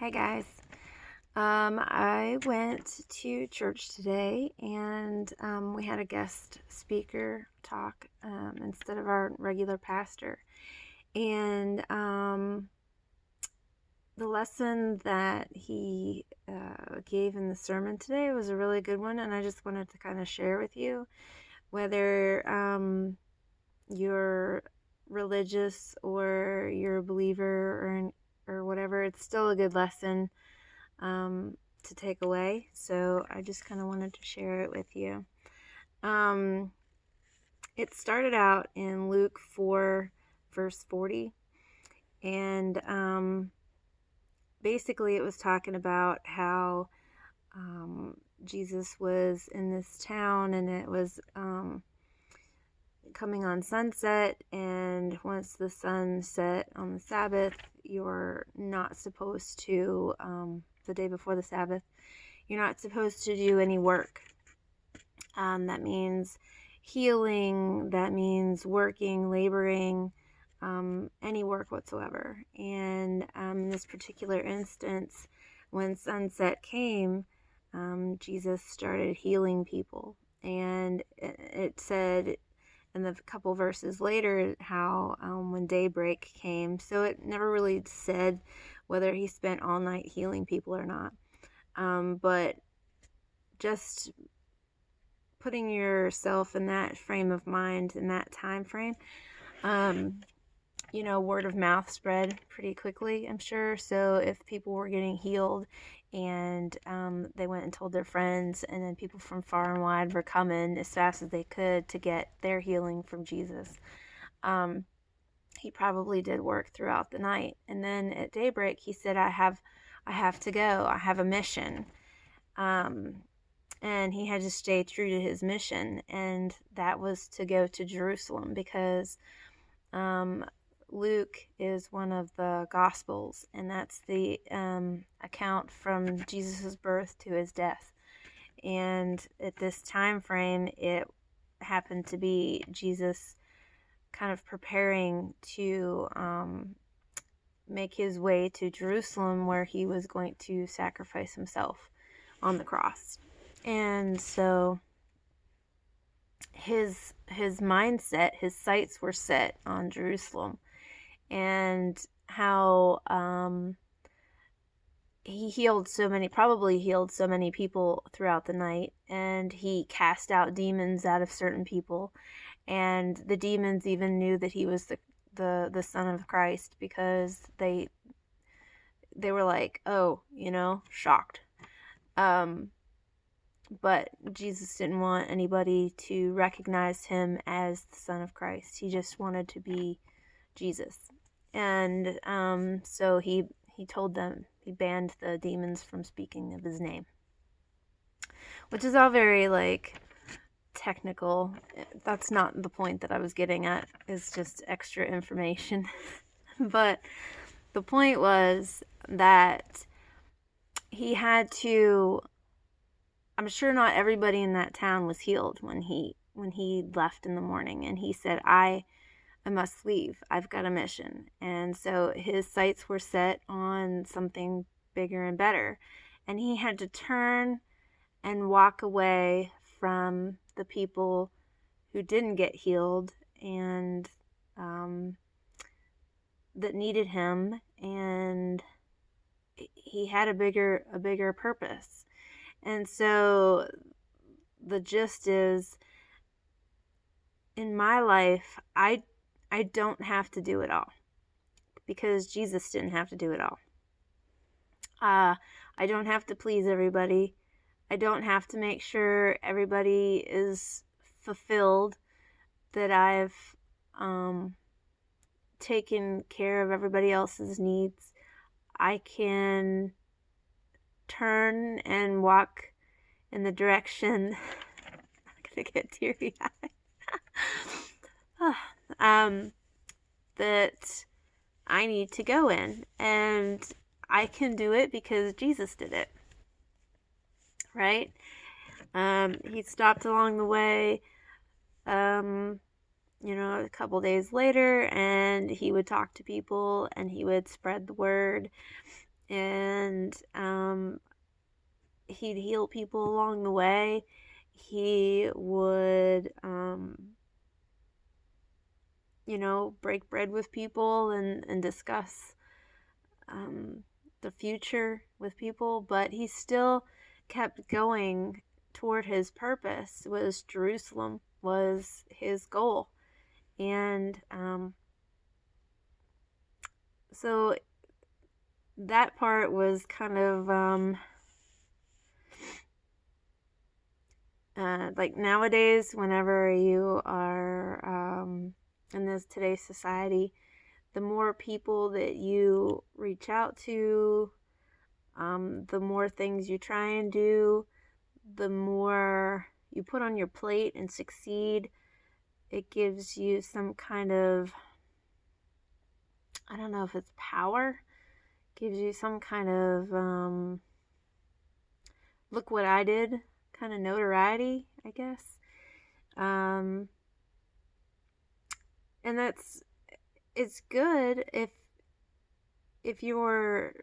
Hey guys. I went to church today and we had a guest speaker talk instead of our regular pastor. And the lesson that he gave in the sermon today was a really good one, and I just wanted to kind of share with you. Whether you're religious or you're a believer or whatever, it's still a good lesson to take away. So I just kind of wanted to share it with you. It started out in Luke 4, verse 40. And basically, it was talking about how Jesus was in this town, and it was coming on sunset. And once the sun set on the Sabbath, you're not supposed to, the day before the Sabbath, you're not supposed to do any work. That means healing, that means working, laboring, any work whatsoever. And in this particular instance, when sunset came, Jesus started healing people. And it said in the couple verses later how when daybreak came, so it never really said whether he spent all night healing people or not. But just putting yourself in that frame of mind, in that time frame, word of mouth spread pretty quickly, I'm sure. So if people were getting healed and they went and told their friends, and then people from far and wide were coming as fast as they could to get their healing from Jesus. He probably did work throughout the night. And then at daybreak, he said, I have to go. I have a mission. And he had to stay true to his mission, and that was to go to Jerusalem, because Luke is one of the Gospels, and that's the account from Jesus' birth to his death. And at this time frame, it happened to be Jesus kind of preparing to make his way to Jerusalem, where he was going to sacrifice himself on the cross. And so his mindset, his sights were set on Jerusalem, and how he probably healed so many people throughout the night, and he cast out demons out of certain people, and the demons even knew that he was the Son of Christ, because they were like, oh, shocked. But Jesus didn't want anybody to recognize him as the Son of Christ. He just wanted to be Jesus. And so he told them, he banned the demons from speaking of his name. Which is all very, technical. That's not the point that I was getting at. It's just extra information. But the point was that he had to... I'm sure not everybody in that town was healed when he left in the morning, and he said, I must leave. I've got a mission. And so his sights were set on something bigger and better, and he had to turn and walk away from the people who didn't get healed and that needed him, and he had a bigger purpose. And so the gist is, in my life, I don't have to do it all, because Jesus didn't have to do it all. I don't have to please everybody. I don't have to make sure everybody is fulfilled, that I've taken care of everybody else's needs. I can turn and walk in the direction I'm gonna get teary-eyed that I need to go in, and I can do it because Jesus did it, right? He stopped along the way a couple days later, and he would talk to people, and he would spread the word, and he'd heal people along the way. He would, break bread with people and discuss the future with people, but he still kept going toward his purpose. Was Jerusalem was his goal. And so that part was kind of like nowadays, whenever you are in this today's society, the more people that you reach out to, the more things you try and do, the more you put on your plate and succeed. It gives you some kind of, I don't know if it's power, gives you some kind of look what I did kind of notoriety, I guess. And it's good if you're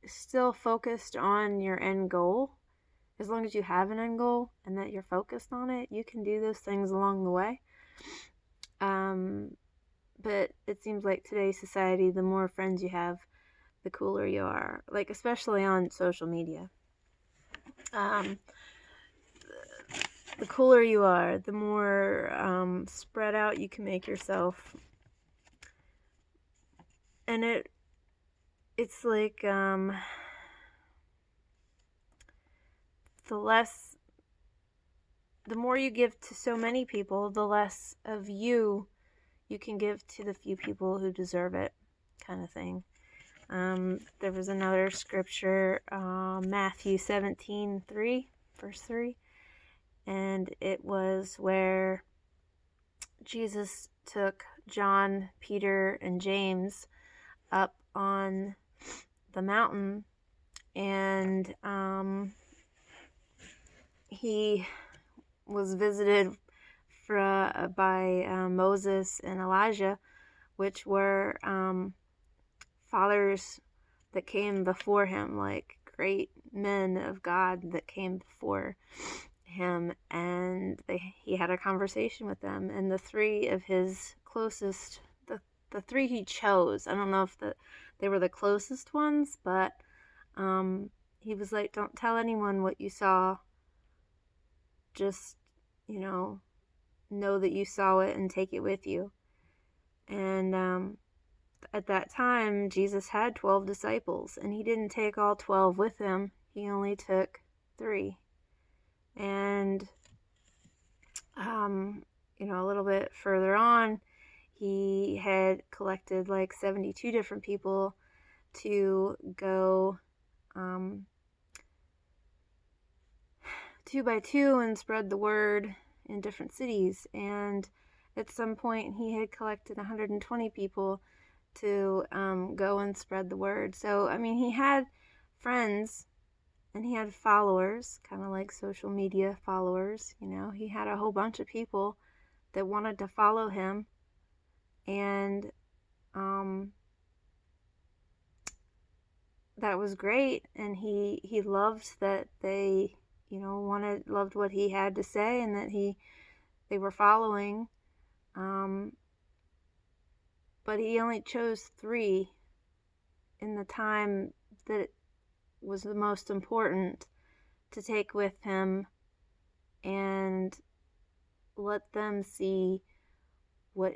still focused on your end goal. As long as you have an end goal and that you're focused on it, you can do those things along the way. But it seems like today's society, the more friends you have, the cooler you are. Like, especially on social media. The cooler you are, the more spread out you can make yourself. And it's like the more you give to so many people, the less of you can give to the few people who deserve it, kind of thing. There was another scripture, Matthew 17:3, verse 3, and it was where Jesus took John, Peter, and James up on the mountain, and he was visited by Moses and Elijah, which were fathers that came before him, like great men of God that came before him, and he had a conversation with them. And the three of his closest, the three he chose, I don't know if they were the closest ones, but he was like, don't tell anyone what you saw, just know that you saw it and take it with you. And at that time, Jesus had 12 disciples, and he didn't take all 12 with him. He only took 3. And a little bit further on, he had collected like 72 different people to go 2 by 2 and spread the word in different cities. And at some point, he had collected 120 people to go and spread the word. So, I mean, he had friends and he had followers, kind of like social media followers. He had a whole bunch of people that wanted to follow him, and that was great. And he loved that they loved what he had to say, and that they were following. But he only chose 3 in the time that it was the most important to take with him, and let them see what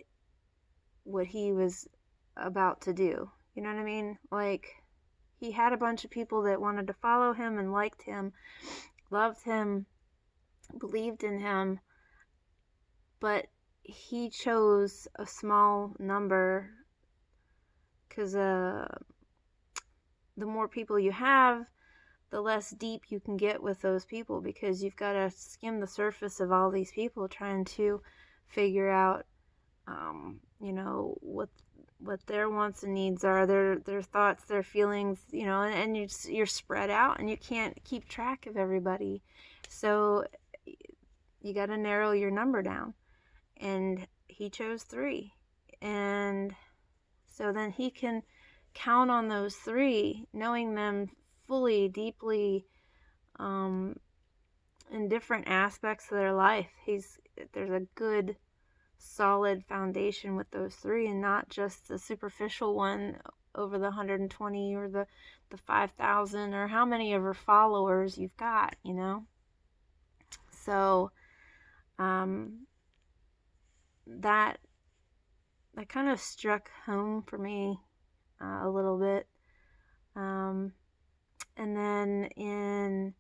he was about to do. You know what I mean? Like, he had a bunch of people that wanted to follow him and liked him, loved him, believed in him, but he chose a small number, because the more people you have, the less deep you can get with those people, because you've got to skim the surface of all these people trying to figure out what their wants and needs are, their thoughts, their feelings, and you're spread out and you can't keep track of everybody. So you got to narrow your number down. And he chose 3. And so then he can count on those three, knowing them fully, deeply, in different aspects of their life. There's a good, solid foundation with those three, and not just the superficial one over the 120 or the 5,000 or how many of her followers you've got, So that kind of struck home for me a little bit. And then in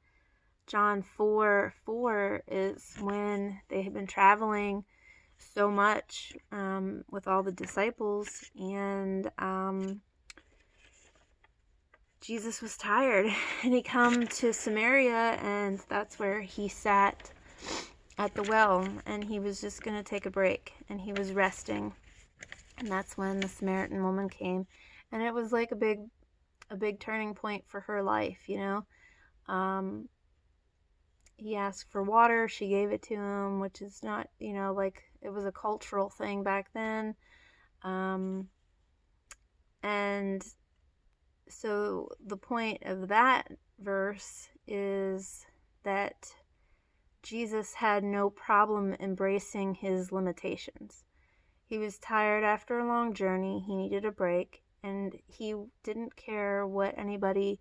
John 4:4 is when they had been traveling so much with all the disciples, and Jesus was tired, and he come to Samaria, and that's where he sat at the well, and he was just going to take a break, and he was resting. And that's when the Samaritan woman came, and it was like a big turning point for her life, He asked for water, she gave it to him, which is not, like, it was a cultural thing back then. And so the point of that verse is that Jesus had no problem embracing his limitations. He was tired after a long journey, he needed a break, and he didn't care what anybody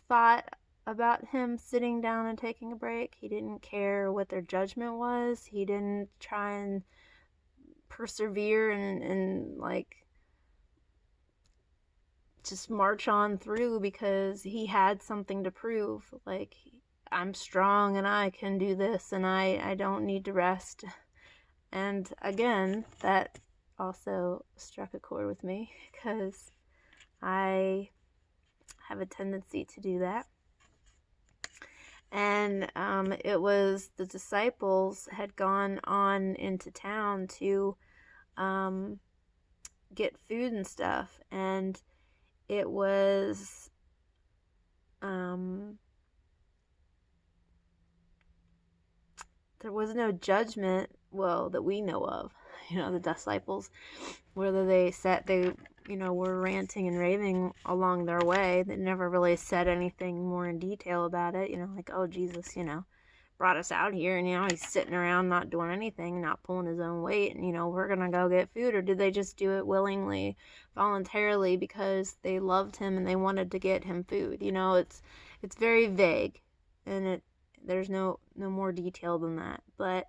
thought about him sitting down and taking a break. He didn't care what their judgment was. He didn't try and persevere and like just march on through because he had something to prove. Like, I'm strong and I can do this and I don't need to rest. And again, that also struck a chord with me because I have a tendency to do that. And it was the disciples had gone on into town to get food and stuff, and it was there was no judgment, well, that we know of. The disciples, whether they were ranting and raving along their way. They never really said anything more in detail about it, like, oh, Jesus, brought us out here and, he's sitting around not doing anything, not pulling his own weight, and, we're going to go get food. Or did they just do it willingly, voluntarily, because they loved him and they wanted to get him food? It's very vague, and there's no more detail than that. But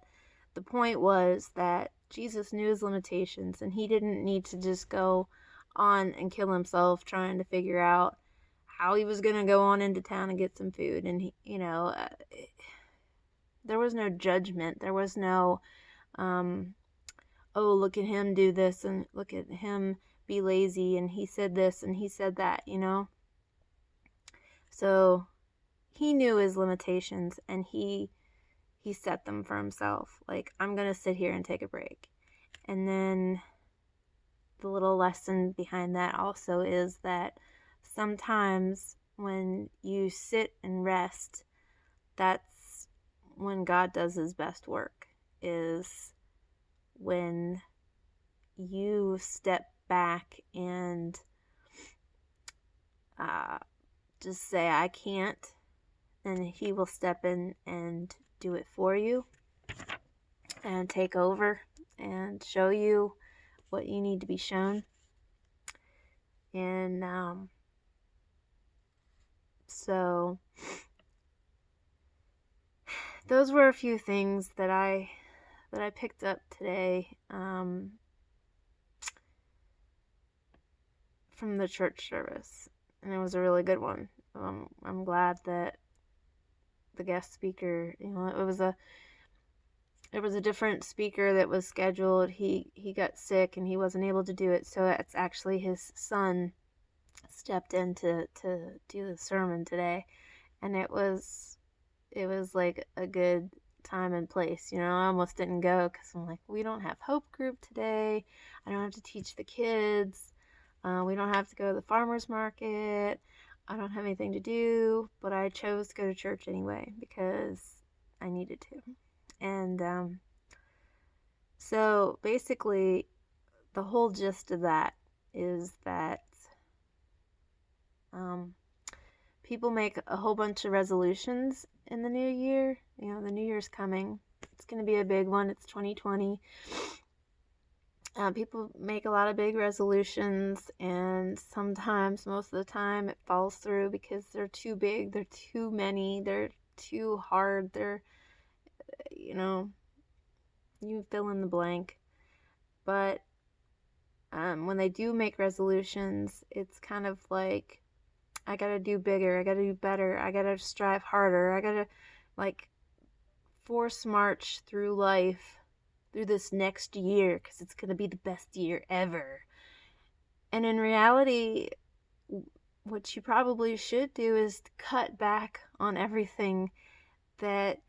the point was that Jesus knew his limitations, and he didn't need to just go on and kill himself trying to figure out how he was going to go on into town and get some food. And there was no judgment. There was no oh, look at him do this and look at him be lazy and he said this and he said that. So he knew his limitations, and he set them for himself. Like, I'm going to sit here and take a break. And then the little lesson behind that also is that sometimes when you sit and rest, that's when God does his best work, is when you step back and just say, I can't, and he will step in and do it for you and take over and show you what you need to be shown. And so those were a few things that I picked up today from the church service, and it was a really good one. I'm glad that the guest speaker, it was a different speaker that was scheduled. He got sick and he wasn't able to do it, so it's actually his son stepped in to do the sermon today, and it was like a good time and place. I almost didn't go because I'm like, we don't have hope group today. I don't have to teach the kids. We don't have to go to the farmer's market. I don't have anything to do, but I chose to go to church anyway because I needed to. And so basically the whole gist of that is that People make a whole bunch of resolutions in the new year. You know, the new year's coming. It's going to be a big one. It's 2020. People make a lot of big resolutions, and sometimes, most of the time, it falls through because they're too big, they're too many, they're too hard, you know, you fill in the blank. But when they do make resolutions, it's kind of like, I gotta do bigger, I gotta do better, I gotta strive harder, I gotta, like, force march through life, through this next year, because it's gonna be the best year ever. And in reality, what you probably should do is cut back on everything that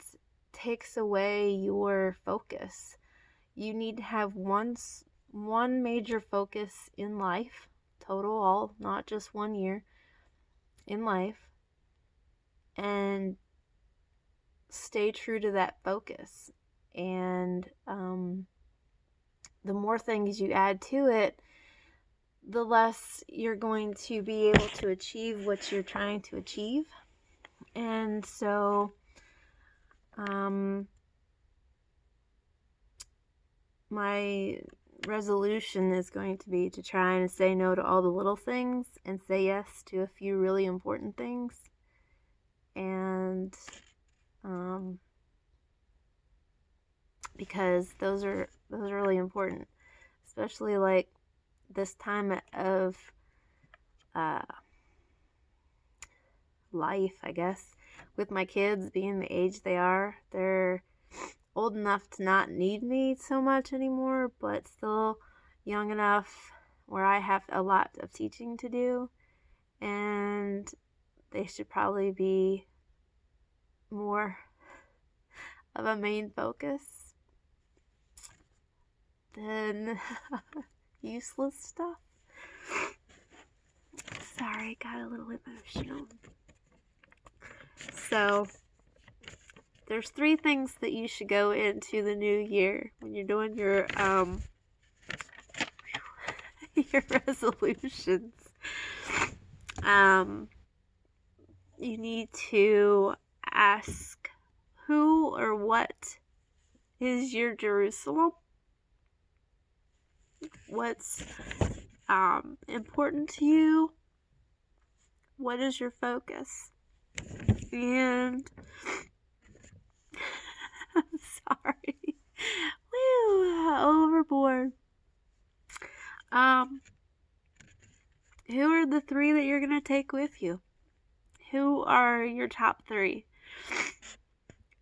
takes away your focus. You need to have one major focus in life, total, not just 1 year, in life, and stay true to that focus. And the more things you add to it, the less you're going to be able to achieve what you're trying to achieve. And so my resolution is going to be to try and say no to all the little things and say yes to a few really important things. And because those are really important, especially like this time of life, I guess, with my kids being the age they are. They're old enough to not need me so much anymore, but still young enough where I have a lot of teaching to do, and they should probably be more of a main focus than useless stuff. Sorry, got a little emotional. So there's 3 things that you should go into the new year when you're doing your your resolutions. You need to ask who or what is your Jerusalem? What's important to you? What is your focus? And I'm sorry. Woo, overboard. Who are the 3 that you're going to take with you? Who are your top 3?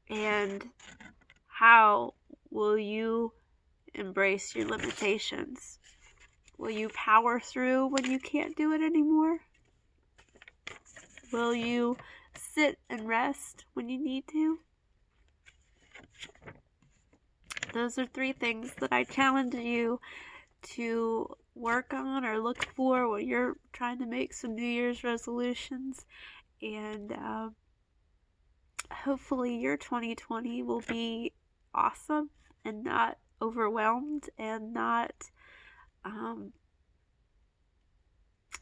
And how will you embrace your limitations? Will you power through when you can't do it anymore? Will you sit and rest when you need to? Those are 3 things that I challenge you to work on or look for when you're trying to make some New Year's resolutions. And hopefully your 2020 will be awesome and not overwhelmed and not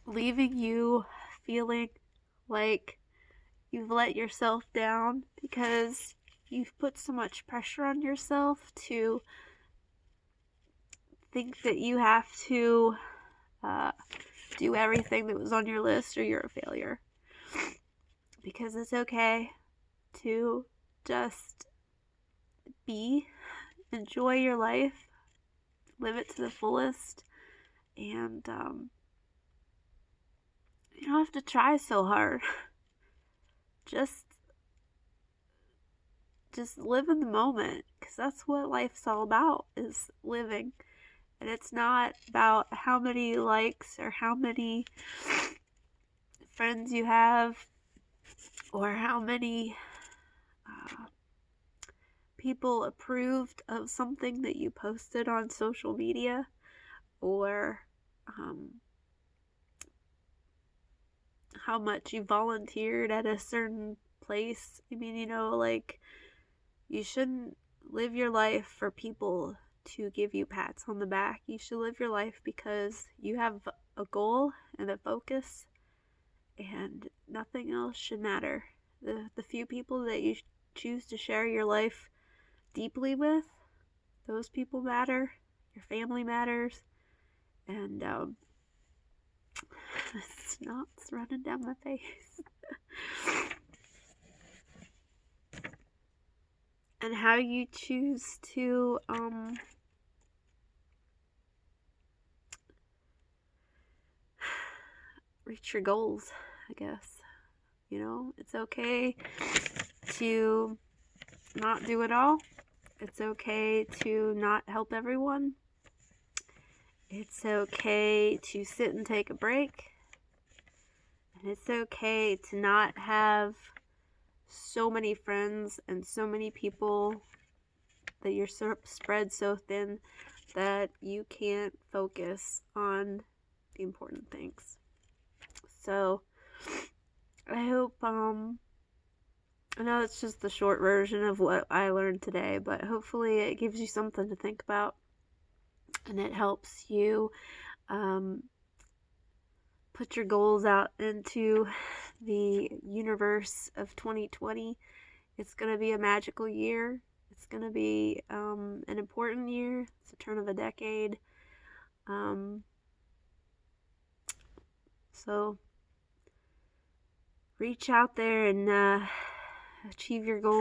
leaving you feeling like you've let yourself down because you've put so much pressure on yourself to think that you have to do everything that was on your list or you're a failure. Because it's okay to just enjoy your life, live it to the fullest, and you don't have to try so hard. Just live in the moment, because that's what life's all about, is living. And it's not about how many likes or how many friends you have or how many people approved of something that you posted on social media, or how much you volunteered at a certain place. I mean, you shouldn't live your life for people to give you pats on the back. You should live your life because you have a goal and a focus, and nothing else should matter. The few people that you choose to share your life deeply with, those people matter. Your family matters. And snot's running down my face. And how you choose to reach your goals, I guess. You know, it's okay to not do it all. It's okay to not help everyone. It's okay to sit and take a break. And it's okay to not have so many friends and so many people that you're spread so thin that you can't focus on the important things. So I hope I know it's just the short version of what I learned today, but hopefully it gives you something to think about, and it helps you put your goals out into the universe of 2020. It's going to be a magical year. It's going to be an important year. It's the turn of a decade. So reach out there and achieve your goals.